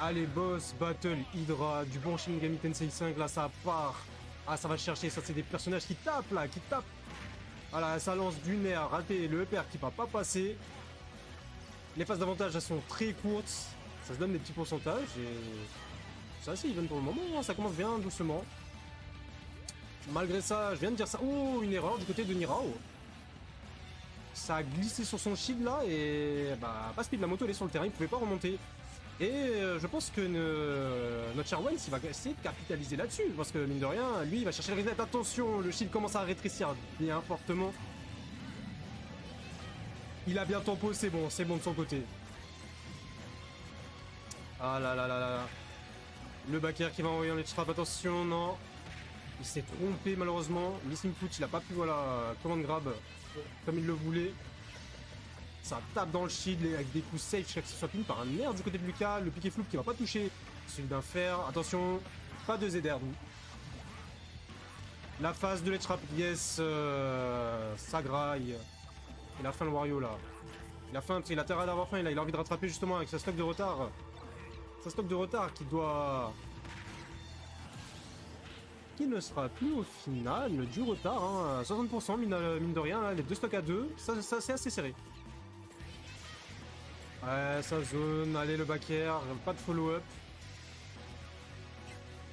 Allez, boss, battle, Hydra, du bon Shin Megami Tensei 5, là, ça part. Ah, ça va chercher, ça, c'est des personnages qui tapent, là, qui tapent. Voilà, ça lance du nerf, raté, le EPR qui va pas passer. Les phases d'avantage, elles sont très courtes. Ça se donne des petits pourcentages, et... c'est assez even pour le moment, hein, ça commence bien, doucement. Malgré ça, je viens de dire ça. Oh, une erreur du côté de Nirao. Ça a glissé sur son shield, là, et... bah, pas speed, la moto, elle est sur le terrain, il pouvait pas remonter. Et je pense que notre cher Wens, il va essayer de capitaliser là-dessus. Parce que, mine de rien, lui, il va chercher le reset. Attention, le shield commence à rétrécir bien fortement. Il a bien tempo, c'est bon de son côté. Ah là là là là. Le backer qui va envoyer en let's trap, attention, non. Il s'est trompé, malheureusement. Missing foot, il a pas pu, voilà, command grab comme il le voulait. Ça tape dans le shield avec des coups safe, chaque soit ping par un nerf du côté de Lucas. Le piqué flou qui va pas toucher celui d'un fer. Attention, pas de ZR. La phase de Let's Trap, yes, ça graille. Il a faim le Wario là. Il a faim, il a intérêt d'avoir faim, il a envie de rattraper justement avec sa stock de retard. Sa stock de retard qui doit... qui ne sera plus au final du retard, hein. 60% mine de rien, là, les deux stocks à deux, ça c'est assez serré. Ouais, ça zone, allez le back air, pas de follow-up.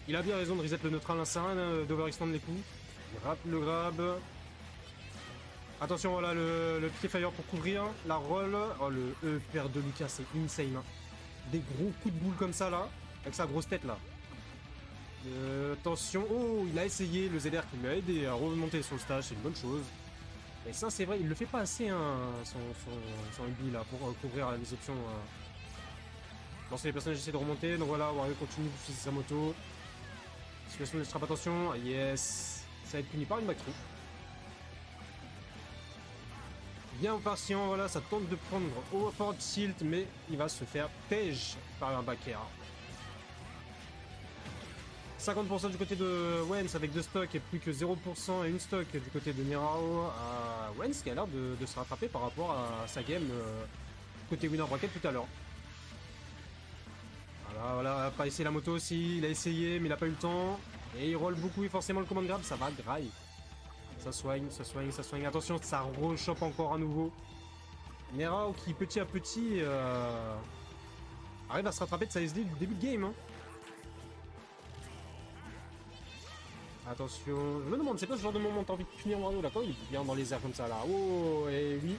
Il a bien raison de reset le neutral, ça sert à rien d'overextend les coups. Il rate le grab. Attention, voilà le pied fire pour couvrir, la roll. Oh, le EPR de Lucas, c'est insane. Hein. Des gros coups de boule comme ça là, avec sa grosse tête là. Attention, oh, il a essayé, le ZR qui lui a aidé à remonter sur le stage, c'est une bonne chose. Et ça, c'est vrai, il le fait pas assez, hein, son LB là, pour couvrir les options. Lancer les personnages, essayer de remonter. Donc voilà, Wario continue d'utiliser sa moto. Situation de strap, attention. Yes. Ça va être puni par une backthrough. Bien patient, voilà, ça tente de prendre overforward tilt, mais il va se faire tège par un back air. 50% du côté de Wens avec deux stocks et plus que 0% et une stock du côté de Nirao. Wens qui a l'air de se rattraper par rapport à sa game côté winner bracket tout à l'heure. Voilà, pas essayé la moto aussi, il a essayé mais il a pas eu le temps. Et il roll beaucoup et forcément le command grab, ça va graille. Ça soigne. Attention, ça rechoppe encore à nouveau. Nirao qui petit à petit arrive à se rattraper de sa SD du début de game. Hein. Attention, je me demande, c'est pas ce genre de moment où t'as envie de punir Wario là, quand il vient dans les airs comme ça là. Oh, et oui.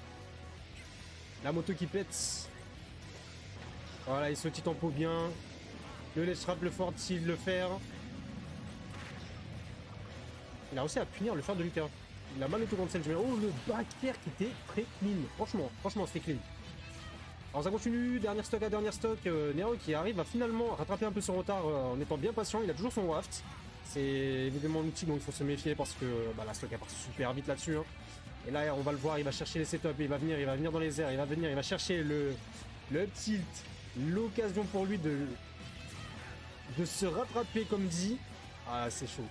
La moto qui pète. Voilà, il se petit tempo bien. Le let's trap, le fort s'il le faire. Il a réussi à punir le fer de Lucas. Il a mal auto-cancel. Oh, le back air qui était très clean. Franchement, c'était clean. Alors ça continue, dernière stock à dernière stock. Nero qui arrive à finalement rattraper un peu son retard en étant bien patient. Il a toujours son waft. C'est évidemment un outil dont il faut se méfier parce que la stock elle part super vite là-dessus. Hein. Et là, on va le voir, il va chercher les setups, il va venir dans les airs, il va chercher le tilt, l'occasion pour lui de se rattraper comme dit. Ah, c'est chaud.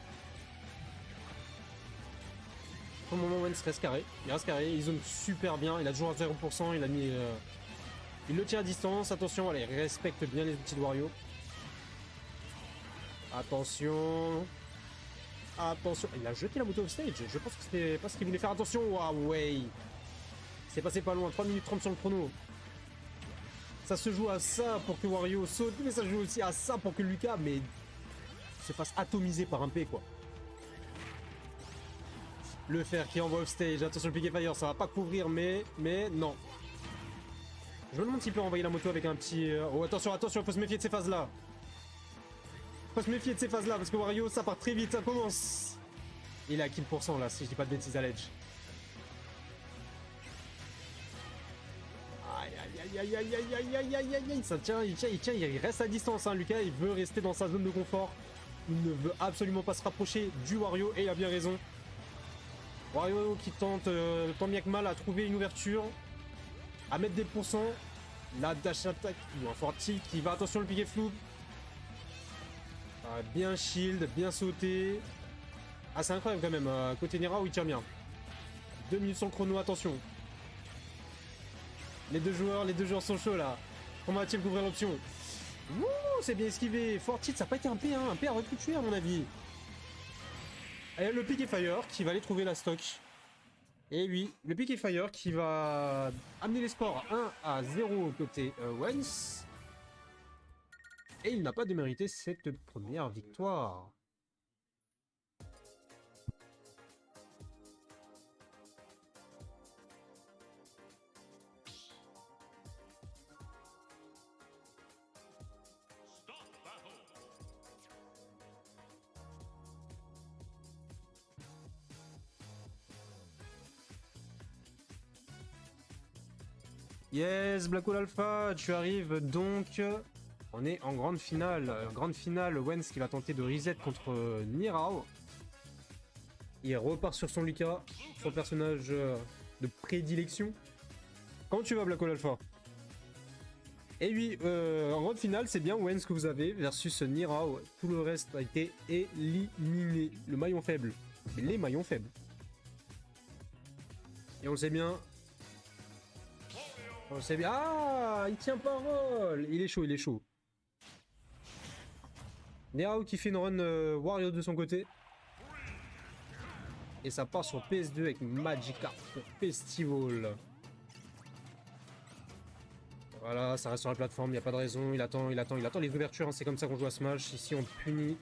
Pour le moment, Wens reste carré. Il zone super bien, il a toujours à 0%, il a mis... il le tient à distance, attention, allez, respecte bien les petits Wario. Attention, il a jeté la moto off stage, je pense que c'était pas ce qu'il voulait faire, attention, waouh, ouais. C'est passé pas loin, 3 minutes 30 sur le chrono. Ça se joue à ça pour que Wario saute, mais ça se joue aussi à ça pour que Lucas, se fasse atomiser par un P, quoi. Le fer qui envoie off stage, attention le piqué fire, ça va pas couvrir, mais non. Je me demande s'il peut envoyer la moto avec un petit... Oh, attention, il faut se méfier de ces phases-là. Faut se méfier de ces phases-là, parce que Wario, ça part très vite, ça commence. Il est à kill % là, si je dis pas de bêtises à l'edge. Aïe. Ça tient, il reste à distance, hein, Lucas, il veut rester dans sa zone de confort. Il ne veut absolument pas se rapprocher du Wario, et il a bien raison. Wario qui tente, tant bien que mal, à trouver une ouverture. À mettre des pourcents. La dash attack, ou un fort tilt qui va, attention le piqué flou. Bien shield, bien sauté. Ah, c'est incroyable quand même. Côté Nira où il tire bien. 2 minutes sur le chrono, attention. Les deux joueurs sont chauds là. Comment va-t-il couvrir l'option? Wouh, c'est bien esquivé. Fortit, ça n'a pas été un P, hein. Un P à recruter à mon avis. Et le Pick et Fire qui va aller trouver la stock. Et oui, le Pick et Fire qui va amener les scores 1-0 côté Wens. Et il n'a pas démérité cette première victoire. Yes, Black Hole Alpha, tu arrives donc. On est en grande finale. Grande finale, Wens qui va tenter de reset contre Nirao. Il repart sur son Lucas, son personnage de prédilection. Comment tu vas, Black Hole Alpha? Et oui, en grande finale, c'est bien Wens que vous avez versus Nirao. Tout le reste a été éliminé. Le maillon faible. Les maillons faibles. Et on le sait bien. On le sait bien. Ah, il tient parole. Il est chaud, il est chaud. Nirao qui fait une run Wario de son côté. Et ça part sur PS2 avec Magikarp pour Festival. Voilà, ça reste sur la plateforme, il n'y a pas de raison. Il attend les ouvertures. Hein, c'est comme ça qu'on joue à Smash. Ici, on punit.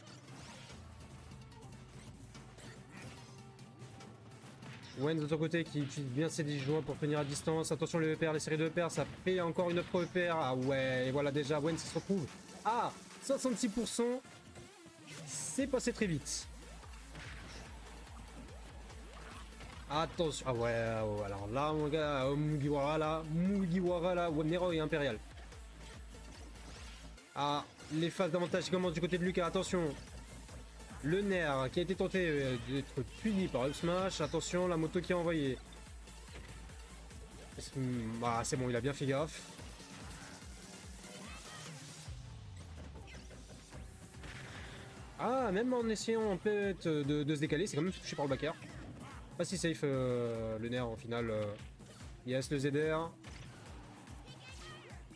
Wen de ton côté qui utilise bien ses 10 joints pour tenir à distance. Attention le EPR, les séries de EPR, ça fait encore une autre EPR. Ah ouais, et voilà déjà Wen se retrouve à 66%. C'est passé très vite. Attention, ah ouais, alors là mon gars, Mugiwara là, Nero et Impérial. Ah, les phases d'avantage qui commencent du côté de Lucas, attention. Le nerf qui a été tenté d'être puni par Up Smash. Attention, la moto qui a envoyé. Ah, c'est bon, il a bien fait gaffe. Ah, même en essayant en fait de se décaler, c'est quand même touché par le backer. Pas si safe le nerf en finale. Yes, le ZR.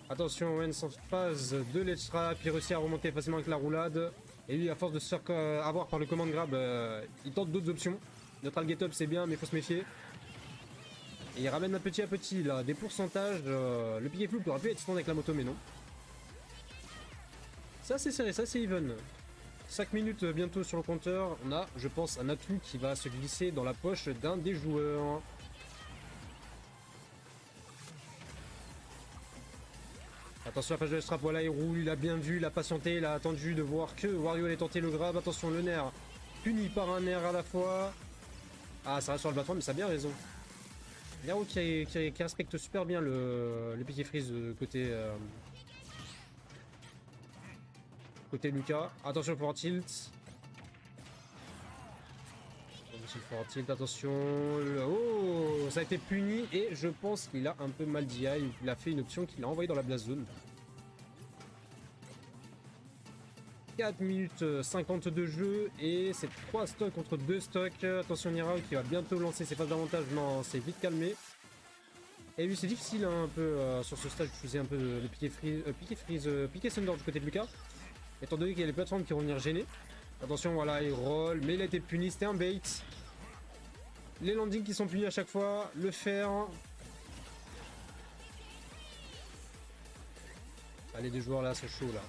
Attention, Wens en phase de ledge trap, il réussit à remonter facilement avec la roulade. Et lui, à force de se faire avoir par le command grab, il tente d'autres options. Neutral get up, c'est bien, mais il faut se méfier. Et il ramène petit à petit là, des pourcentages. Le piqué flou aurait pu être stand avec la moto, mais non. Ça, c'est serré, ça, c'est even. 5 minutes bientôt sur le compteur. On a, je pense, un atout qui va se glisser dans la poche d'un des joueurs. Attention à la phase de la strap, voilà il roule, il a bien vu, il a patienté, il a attendu de voir que Wario allait tenter le grab. Attention le nerf, puni par un nerf à la fois. Ah ça reste sur le plateforme mais ça a bien raison. Nero qui respecte super bien le piqué freeze côté Lucas. Attention le forward tilt. Forward tilt, attention. Oh, ça a été puni et je pense qu'il a un peu mal d'IA. Il a fait une option qu'il a envoyée dans la blast zone. 4 minutes 50 de jeu et c'est 3 stocks contre 2 stocks. Attention Nirao qui va bientôt lancer ses phases d'avantage. Non, c'est vite calmé. Et lui c'est difficile hein, un peu sur ce stage d'utiliser un peu le piqué thunder du côté de Lucas. Étant donné qu'il y a les plateformes qui vont venir gêner. Attention voilà il roll mais il a été puni, c'était un bait. Les landings qui sont punis à chaque fois. Le fer. Allez des joueurs là sont chauds là.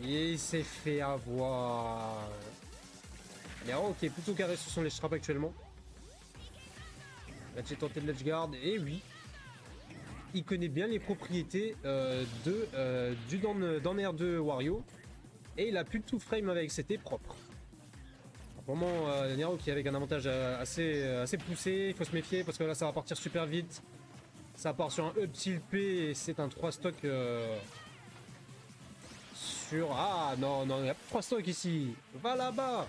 Et il s'est fait avoir. Nero qui est plutôt carré sur son ledge trap actuellement. Là j'ai tenté de ledge guard et oui. Il connaît bien les propriétés du down air de Wario. Et il a plus de tout frame avec, c'était propre. Pour le moment, Nero qui est avec un avantage assez poussé, il faut se méfier parce que là ça va partir super vite. Ça part sur un up tilt P et c'est un 3 stock sur... Ah non, non, il y a 3 stocks ici. Va là-bas.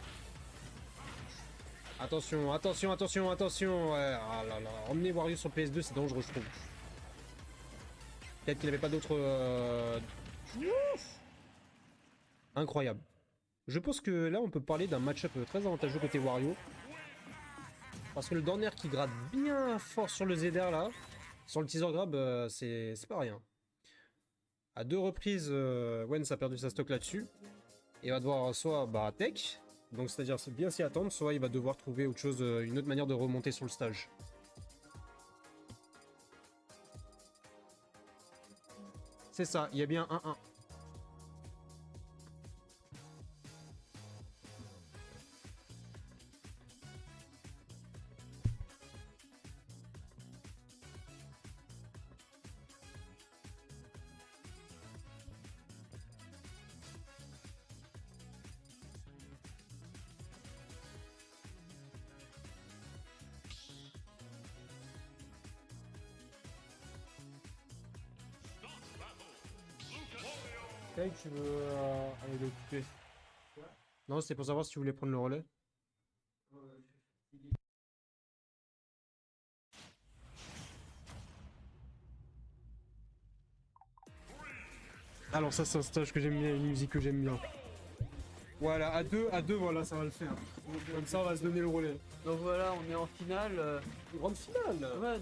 Attention, attention, attention, attention. Ouais, ah là là, emmener Wario sur PS2 c'est dangereux je trouve. Peut-être qu'il n'avait pas d'autres... Incroyable. Je pense que là on peut parler d'un match-up très avantageux côté Wario. Parce que le down air qui gratte bien fort sur le ZR là, sur le teaser grab, c'est pas rien. À 2 reprises, Wens a perdu sa stock là-dessus. Et va devoir soit tech, donc c'est-à-dire bien s'y attendre, soit il va devoir trouver autre chose, une autre manière de remonter sur le stage. C'est ça, il y a bien 1-1. Tech, tu veux aller l'occuper. Non, c'était pour savoir si tu voulais prendre le relais. Alors ça c'est un stage que j'aime bien, une musique que j'aime bien. Voilà, à deux, voilà, ça va le faire. Comme ça, on va se donner le relais. Donc voilà, on est en finale. Grande finale. Ouais,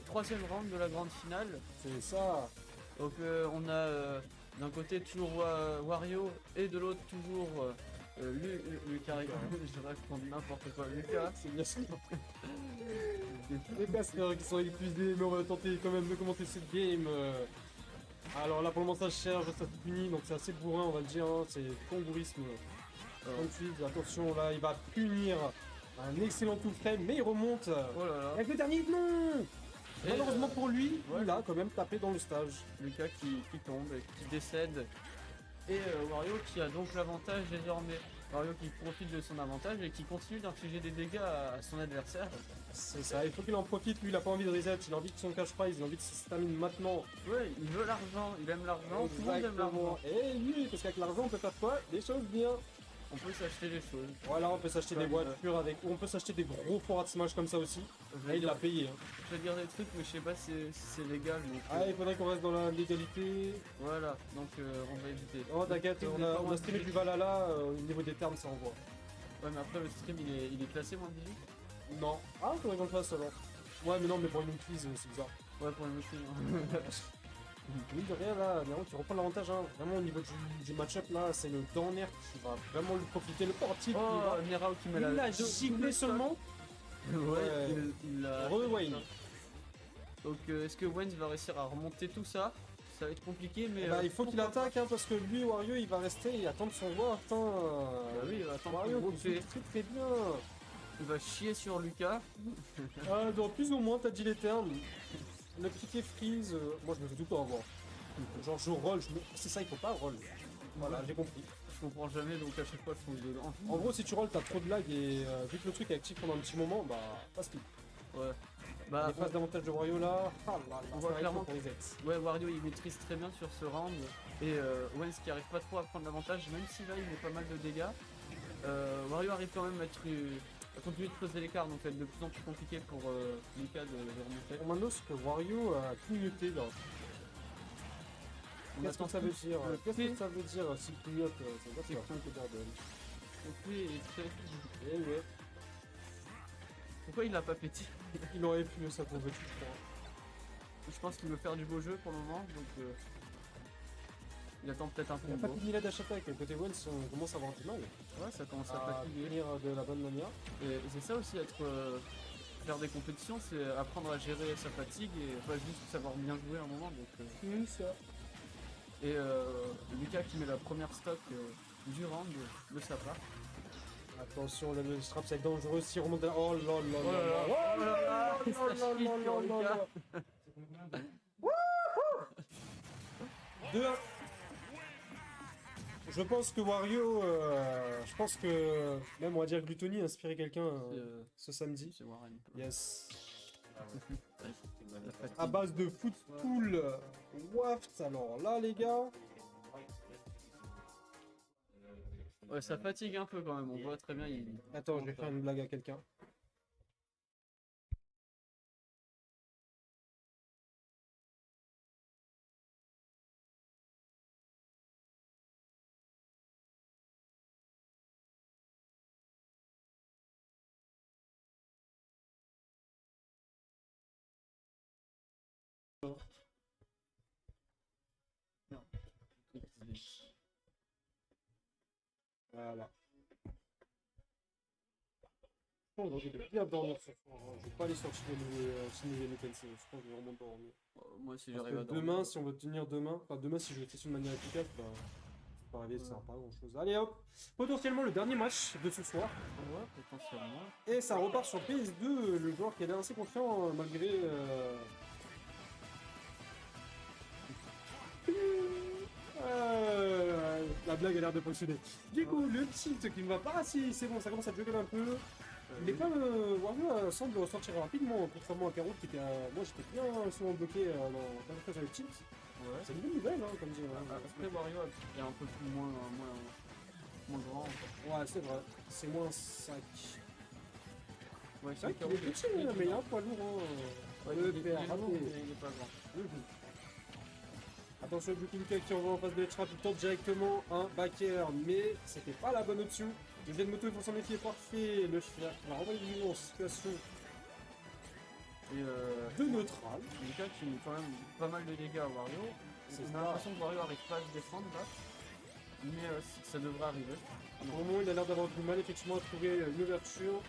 troisième round de la grande finale. C'est ça. Donc on a d'un côté toujours Wario et de l'autre toujours Lucas. Je raconte n'importe quoi. Lucas. C'est bien sûr. Les casteurs qui sont épuisés, mais on va tenter quand même de commenter cette game. Alors là pour le moment ça cherche, ça se punit, donc c'est assez bourrin on va le dire, hein. C'est cambourisme. 38, attention là il va punir un excellent tout frais, mais il remonte. Oh là là. Avec le dernier, non. Et malheureusement pour lui, ouais. il a quand même tapé dans le stage. Lucas qui tombe et qui décède. Et Wario qui a donc l'avantage désormais. Wario qui profite de son avantage et qui continue d'infliger des dégâts à son adversaire. C'est ça, il faut qu'il en profite, lui il a pas envie de reset, il a envie de son cash prize, il a envie de se termine maintenant. Ouais, il veut l'argent, il aime l'argent, tout le monde aime l'argent. Et lui, parce qu'avec l'argent on peut faire quoi? Des choses bien. On peut s'acheter des choses. Voilà, on peut s'acheter des voitures avec, on peut s'acheter des gros forats de Smash comme ça aussi. Là il l'a payé. Hein. Je vais dire des trucs mais je sais pas si c'est légal. Donc, ah il faudrait qu'on reste dans la légalité. Voilà, donc on va éviter. Oh t'inquiète, on a streamé du Valhalla, au niveau des termes ça envoie. Ouais mais après le stream il est classé moins de 18. Non. Ah faudrait qu'on le fasse alors. Ouais mais non mais pour une quiz c'est bizarre. Ouais pour une stream. Oui de rien là, Néron tu reprends l'avantage hein. Vraiment au niveau du match-up là, c'est le Dorner qui va vraiment lui profiter, le portier qui Nerao qui met la giflé seulement. Ouais, il a... Re-Wayne. Donc est-ce que Wayne va réussir à remonter tout ça? Ça va être compliqué mais... il faut qu'il attaque hein, parce que lui Wario il va rester et attendre son voix. Putain, bah oui, il va attendre Wario qui fait très bien. Il va chier sur Lucas. Dans plus ou moins t'as dit les termes. Le cliquer freeze, moi je me fais tout le temps avoir. Genre je roll, c'est ça il faut pas roll. Voilà, j'ai compris. Je comprends jamais donc à chaque fois je fonce dedans. En gros si tu rolls t'as trop de lag et vu que le truc est actif pendant un petit moment, bah pas speed. Ouais. Bah, les phases d'avantage de Wario là, on voit clairement pour les aides. Ouais, Wario il maîtrise très bien sur ce round et Wens qui arrive pas trop à prendre l'avantage, même si là il met pas mal de dégâts. Wario arrive quand même à continuer de creuser l'écart, donc ça va être de plus en plus compliqué pour Lucas de remonter. On m'annonce que Wario a clignoté là. Qu'est-ce que ça veut dire? Qu'est-ce que ça veut dire s'il clignote? C'est plein de bordel. Ok, et très... Eh ouais. Pourquoi il l'a pas pété? Il aurait pu, ça pouvait tout croire. Je pense qu'il veut faire du beau jeu pour le moment, donc il attend peut-être un peu. Il n'y a pas de Milad à chaque attaque, côté Wens on commence à avoir du mal. Ouais, ça commence à fatiguer. De la bonne manière. Et c'est ça aussi, faire des compétitions, c'est apprendre à gérer sa fatigue et pas juste savoir bien jouer à un moment. Donc, ça. Et Lucas qui met la première stock du round de sa part. Attention, le strap c'est dangereux si on remonte à... Oh là là là là. 2-1. Je pense que Wario, je pense que même on va dire Gluttony a inspiré quelqu'un ce samedi. C'est Warren. Yes. À base de footpool waft, alors là les gars. Ouais, ça fatigue un peu quand même, on voit très bien. Attends, je vais faire une blague à quelqu'un. Voilà. Je pense que je vais bien dormir ce soir. Hein. Je vais pas aller sur Shin Megami Tensei. Je pense que je vais vraiment dormir. Moi, si Parce j'arrive que à dormir. demain, si on veut tenir demain, enfin demain, si je vais tester de manière efficace, bah, ça va arriver, ça sert pas à grand chose. Allez hop, potentiellement le dernier match de ce soir. Ouais, potentiellement. Et ça repart sur PS2, le joueur qui a l'air assez confiant malgré. La blague a l'air de fonctionner. Du coup, le tilt qui ne va pas assez, c'est bon, ça commence à juggle un peu. Il est quand même. Wario semble ressortir rapidement, contrairement à Caro qui était. Moi j'étais bien souvent bloqué dans le phase avec tilt. Ouais. C'est une bonne nouvelle, hein, comme dire. Après, Wario est un peu plus moins grand. En fait. Ouais, c'est vrai. C'est moins sac. Ouais, C'est vrai qu'il est petit, mais il est un poids lourd. Hein. Ouais, Le il est père, long, raté. mais il est pas grand. Attention, Bukinka qui envoie en face de Trap, il tente directement un backer, mais c'était pas la bonne option. Le jet de moto, il faut s'en méfier, parfait. Le chien va renvoyer du en situation Et de neutral. Mika qui met quand même pas mal de dégâts à Wario. C'est On ça. a l'impression que Wario n'arrive pas à se défendre là. Mais ça devrait arriver. Pour le moment, il a l'air d'avoir du mal effectivement à trouver une ouverture.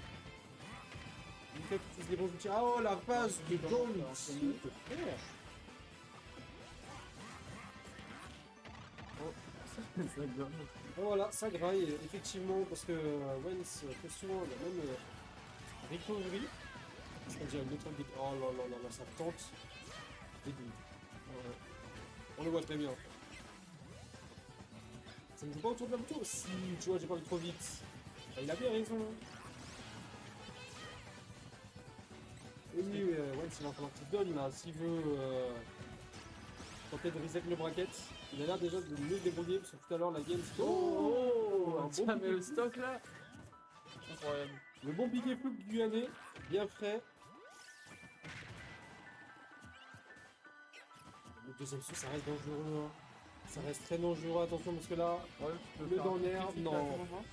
Bukinka qui utilise les bons outils. Ah oh, la phase de Dawn, s'il te plaît. Ça donne. Voilà, ça graille, effectivement, parce que Wens fait souvent la même recovery. C'est-à-dire une autre bit. Oh là là là là, ça tente. Débile. Ouais. On le voit très bien. Ça ne joue pas autour de la moto. Si, tu vois, j'ai parlé trop vite. Ah, il a bien raison. Et oui, Wens, il va falloir qu'il donne là, s'il veut tenter de reset le bracket. Il a l'air déjà de mieux se débrouiller parce que tout à l'heure la game. Oh, un tiens, bon mais piqué le flou. stock là. Incroyable. Le bon piqué flou du année, bien frais. Le deuxième saut, ça reste dangereux. Hein. Ça reste très dangereux, attention parce que là, Ouais, tu peux le faire dans un l'air, petit non. à tout moment.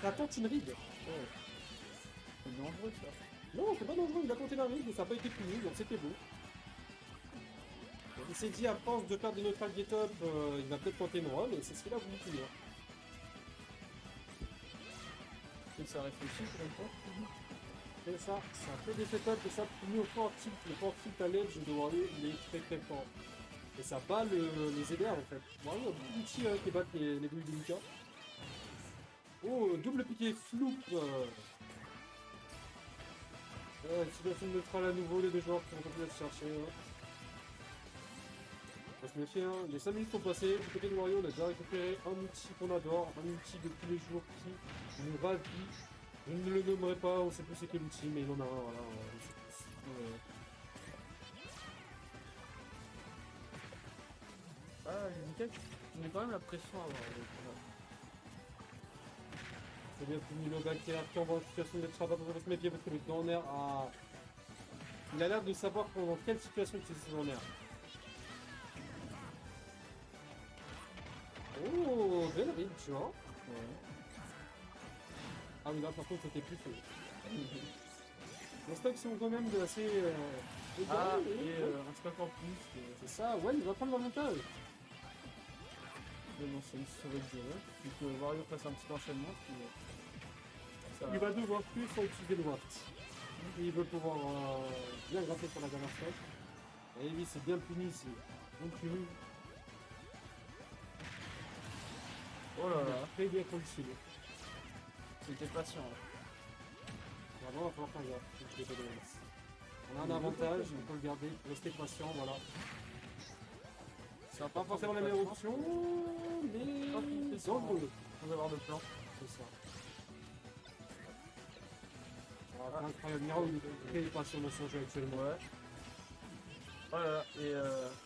t'attends une ride. Ouais. C'est dangereux ça. Non, c'est pas dangereux, il a tenté la ride, mais ça n'a pas été puni, donc c'était beau. Il s'est dit à force de faire des neutral get-up, il va peut-être tenter une run, et c'est ce qu'il a voulu punir. Et ça réfléchit pour une fois. Et ça fait des setups, et ça punit au fort tilt. Le fort tilt à l'edge de Wario, il est très très fort. Et ça bat les EDR en fait. Wario a beaucoup d'outils qui battent les bouilles de Mika. Oh, double piqué floup. Situation neutrale à nouveau, les deux joueurs qui vont continuer à se chercher. Hein. On va se méfier, hein. Les 5 minutes sont passées, du côté de Wario, on a déjà récupéré un outil qu'on adore, un outil de tous les jours qui nous ravit. Je ne le nommerai pas, on sait plus c'est quel outil, mais il en a un, voilà, on sait tous. Ah, Mika qui met quand même la pression à Wario. C'est bien fini le backer qui envoie en situation d'être trap, on va se méfier parce que le Donner a... Il a l'air de savoir dans quelle situation il utilise ce Donner. Oh, belle ride, tu vois. Ouais. Ah oui, là par contre c'était plus fait. Les stocks sont quand même de assez... Ah, égaux, et ouais. un stock en plus. C'est ça, ouais, il va prendre l'avantage. Mais bon, c'est une souris de jeu. Puis que Wario fasse un petit enchaînement. Puis, ça Il va devoir plus utiliser le waft. Il veut pouvoir bien gratter sur la dernière stock. Et oui, c'est bien puni ici. Bien puni. Oh là là, Très bien conditionné. c'était patient. Là. Vraiment, il va falloir faire gaffe. Donc, les BDS. On a un avantage, on peut le garder. Restez patient, voilà. C'est Pas forcément la meilleure option, mais sans dangereux. Sans avoir de plan. C'est ça. Ah, incroyable, Miro, il est très patient dans son jeu actuellement. Ouais. Oh là là, et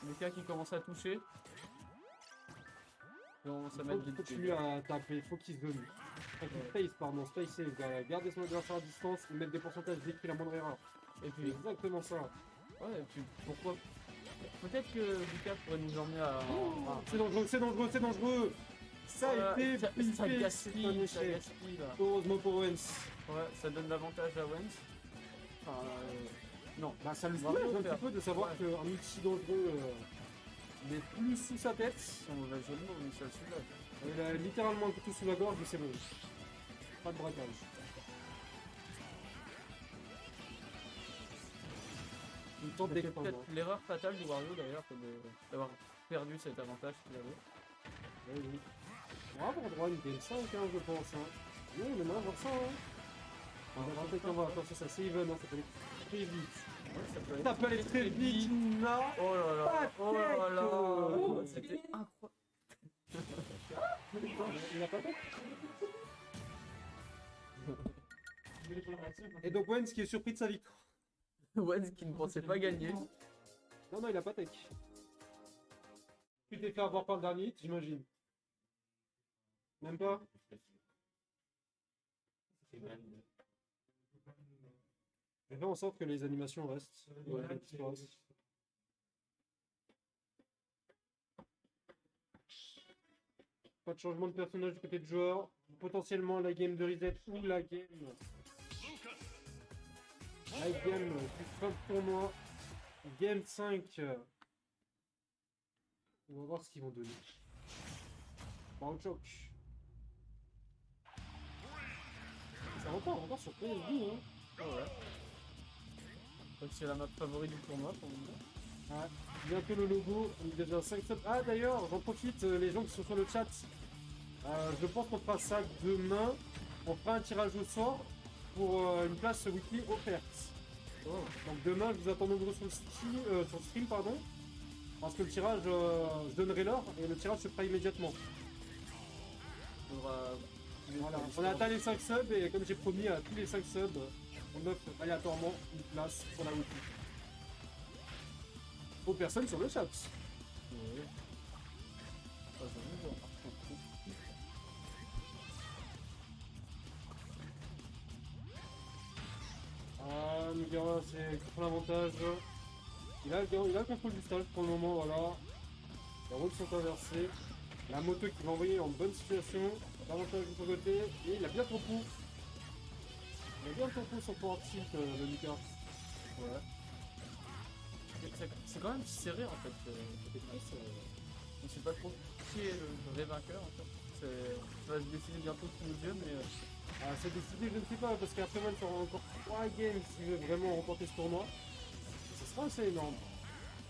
Mika qui commence à toucher. Il commence à Il mettre faut des continuer à taper, il faut qu'il se donne. Faut qu'il space, pardon, space save, garder son adversaire à distance et mettre des pourcentages dès qu'il fait la moindre erreur. Et puis, Exactement ça. ouais, et puis pourquoi. Peut-être que Mika pourrait nous emmener à. C'est dangereux, c'est dangereux, c'est dangereux. Ça Voilà, a été ça piqué, c'est un gaspille, ça échec. gaspille là. Heureusement pour Owens. Ouais, ça donne l'avantage à Wens. Enfin, non. Bah, ça le Wario soulage un perd. petit peu de savoir Ouais. qu'un outil dangereux Mais plus sous sa tête. On va joliment mis ça celui-là. Il a littéralement un couteau sous la gorge, mais c'est bon. Pas de braquage. Une tente C'était d'écran. peut-être l'erreur fatale du Wario d'ailleurs, d'avoir perdu cet avantage qu'il avait. Oui, oui. On va avoir droit à une game 5, hein, je pense. Hein. Oui, on aimerait avoir ça. Hein. On va peut-être qu'on va attention, ça c'est even, hein, ça peut aller très vite. Ouais, Ça peut aller très vite, non. Oh là là, oh là là, c'était incroyable. Il a pas fait. Et donc Wens qui est surpris de sa victoire. Wens qui ne pensait pas gagner. Non, non, il a pas tech. Tu t'es fait avoir par le dernier, j'imagine. Même pas. Je vais faire en sorte que les animations restent. Ouais, pas de changement de personnage du côté de joueur. Potentiellement la game de reset ou la game. La game du fin de tournoi. Game 5. On va voir ce qu'ils vont donner. Choc. Ça repart encore sur PS2, hein. Oh ouais. Donc c'est la map favorite du tournoi pour nous. Ouais. Bientôt le logo, on est déjà 5 subs. Ah d'ailleurs, j'en profite, les gens qui sont sur le chat. Je pense qu'on fera ça demain. On fera un tirage au sort pour une place weekly offerte. Oh. Donc demain, je vous attends nombreux sur le stream, pardon. Parce que le tirage, je donnerai l'heure et le tirage se fera immédiatement. Voilà. On a atteint les 5 subs et comme j'ai promis à tous les 5 subs, on offre aléatoirement une place pour la weekly. Aux personnes sur le chat. Oui. Ah, Mugara, c'est contre l'avantage. Il a le contrôle du stage pour le moment, voilà. Les rôles sont inversés. La moto qui va envoyer en bonne situation. L'avantage de son côté. Et il a bien ton coup. Il a bien ton coup sur Power Tilt, le Mugara. Ouais. C'est quand même serré en fait. On sait pas trop qui est le vrai vainqueur en fait. Ça va se décider bientôt sous nos yeux, mais. Ah, c'est décidé, je ne sais pas, parce qu'après il y aura encore 3 games s'il veut vraiment remporter ce tournoi. Ce sera assez énorme.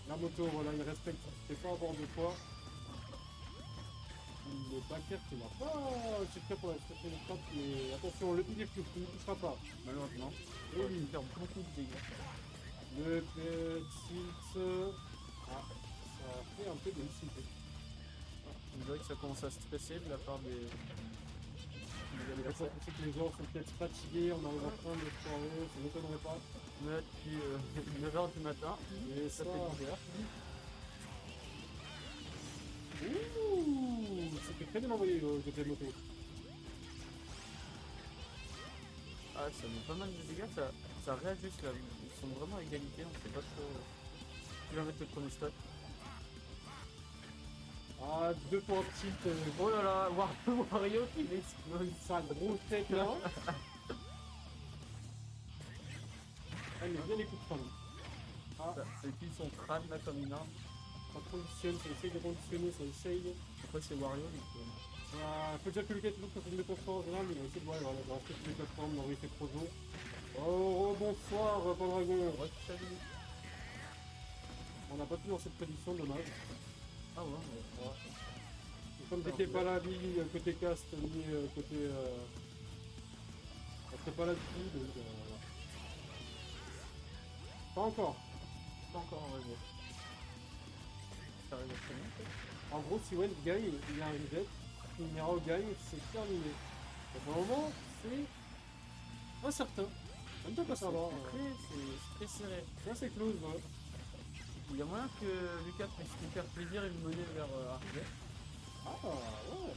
La moto, voilà, il respecte, il ne fait pas avoir de fois. Le backer qui n'a pas. Je suis prêt pour la station de frappe, mais attention, le pilier ne touchera pas. Malheureusement. Et Il perd beaucoup de dégâts. le tilt. Ah, ça fait un peu de lucidité. On dirait que ça commence à stresser de la part des. Je sais que les joueurs sont peut-être fatigués, on arrive à la fin de la soirée, ça m'étonnerait pas. On est là depuis 9h du matin. Et Ça ça. fait bizarre. Ouh, c'était très bien envoyé le côté moto. Ah, ça met pas mal de dégâts, ça réajuste là. Ils sont vraiment à égalité, on sait pas trop qui va mettre le premier stop. Ah, 2 points de tilt. Oh là là, Wario qui explose. Sa grosse tête là. Ah, il met bien les coups de frein. Ah, Et puis son crâne là comme une arme. ça conditionne, ça essaye de conditionner, ça essaye. Après c'est Wario donc. Faut dire que Lucas est toujours sur une métaphore en général, mais il a essayé de voir, voilà, de rester sur les plateformes, d'envoyer ses projets. Oh, bonsoir, Pendragon. Ouais, salut. On n'a pas pu dans cette prédiction, dommage. Ah ouais, ouais. Et comme j'étais pas là, ni côté cast, ni côté. J'étais pas là dessus, donc voilà. Pas encore. Pas encore en vrai. Ça arrive très bien. En gros, si Wens gagne, il y a un reset. Si Nero gagne, c'est terminé. Donc, pour le moment, c'est incertain. Même pas savoir. C'est très serré. C'est assez close, ouais. Il y a moyen que Lucas puisse lui faire plaisir et le mener vers Arcade. Ah, ouais.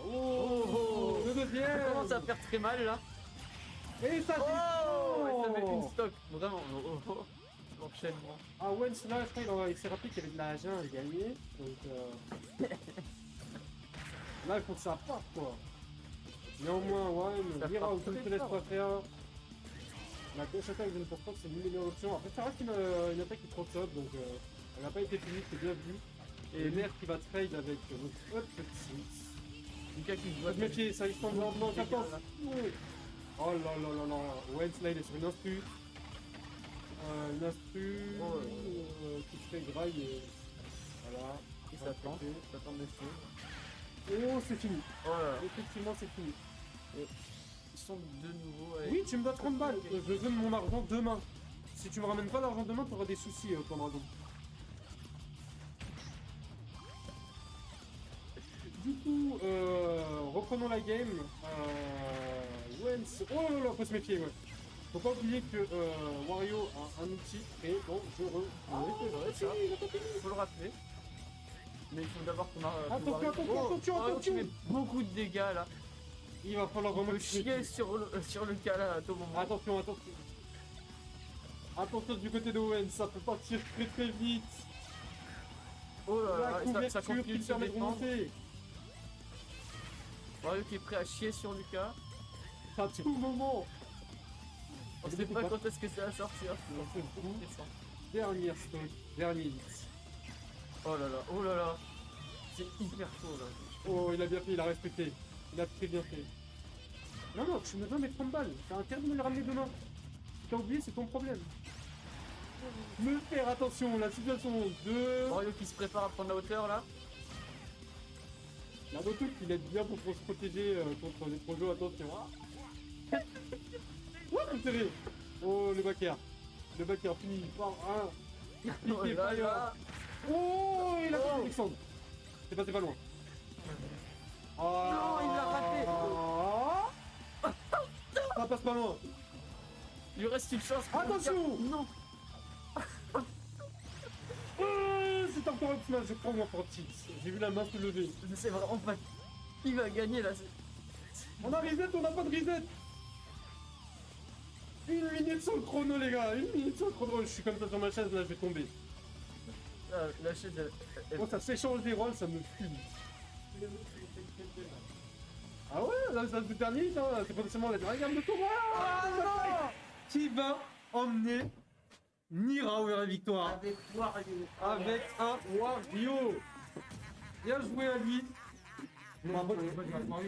Oh, le deuxième. Ça commence à faire très mal là. Et ça Oh, et ça met une stock, vraiment. L'enchaînement. Ah, Wens, là, je crois il s'est rappelé qu'il y avait de la jungle à gagner. Donc, là, il faut que ça parte, quoi. Néanmoins, ouais, Ça Mira part ou tout ne très te laisse fort. pas faire. La gauche attaque, je ne pense pas que c'est l'une des meilleures options. Après, ça reste une attaque qui est trop top, donc elle n'a pas été finie, c'est bien vu. Et l'air qui va trade avec notre up petit. Lucas qui Faut doit se méfier, ça extend lentement, j'attends. Oh là là là là, Wentz là il est sur une instru. Une instru qui se fait graille et voilà. Il s'attend, monsieur. Oh c'est fini. Oh là là. Effectivement c'est fini. Ils sont de nouveau avec... Oui tu me dois 30 balles, je veux mon argent demain. Si tu me ramènes pas l'argent demain, tu auras des soucis Conrado. Du coup, reprenons la game. Wentz. Oh là là, faut se méfier, ouais. Faut pas oublier que Wario a un outil très dangereux. Oui, c'est vrai, ça. Faut le rappeler. Mais il faut d'abord qu'on a... Attention. Tu mets beaucoup de dégâts là. Il va falloir On vraiment peut chier sur le cas là à tout moment. Attention. Attention du côté de Wentz, ça peut partir très très vite. Oh là La là, couverture ça continue qui de te se permet de défendre. remonter. Wario qui est prêt à chier sur Lucas. À tout moment. On sait pas quand est-ce que ça va sortir. C'est fou. Dernière stock, dernier hit. Oh là là. C'est hyper chaud là. Oh, il a bien fait, il a respecté. Il a très bien fait. Non, tu me donnes mes 30 balles. T'as intérêt de me les ramener demain. Si t'as oublié, c'est ton problème. Me faire attention, la situation de... Wario qui se prépare à prendre la hauteur là. La moto il aide bien pour se protéger contre les projets, attention. What intérêt? Oh, le backer. Le backer fini par un. Oh là là. Oh, il a fait Alexandre. C'est pas loin. Oh, Non, il l'a raté. Ça passe pas loin. Il lui reste une chance. pour Attention. Lucas. Non. C'est encore un smash, je prends mon portis. J'ai vu la main se lever. Je sais vraiment pas qui va gagner là. On a reset, on n'a pas de reset. 1 minute sur le chrono les gars, 1 minute sur le chrono. Je suis comme ça sur ma chaise, là je vais tomber. La chaise elle... Oh, ça s'échange des rôles, ça me fume. Ah ouais, là c'est le dernier hit, hein. C'est potentiellement la dernière gamme de tour. Ah non. Qui va emmener Nira vers la victoire Avec Wario. avec un Wario. Bien joué à lui.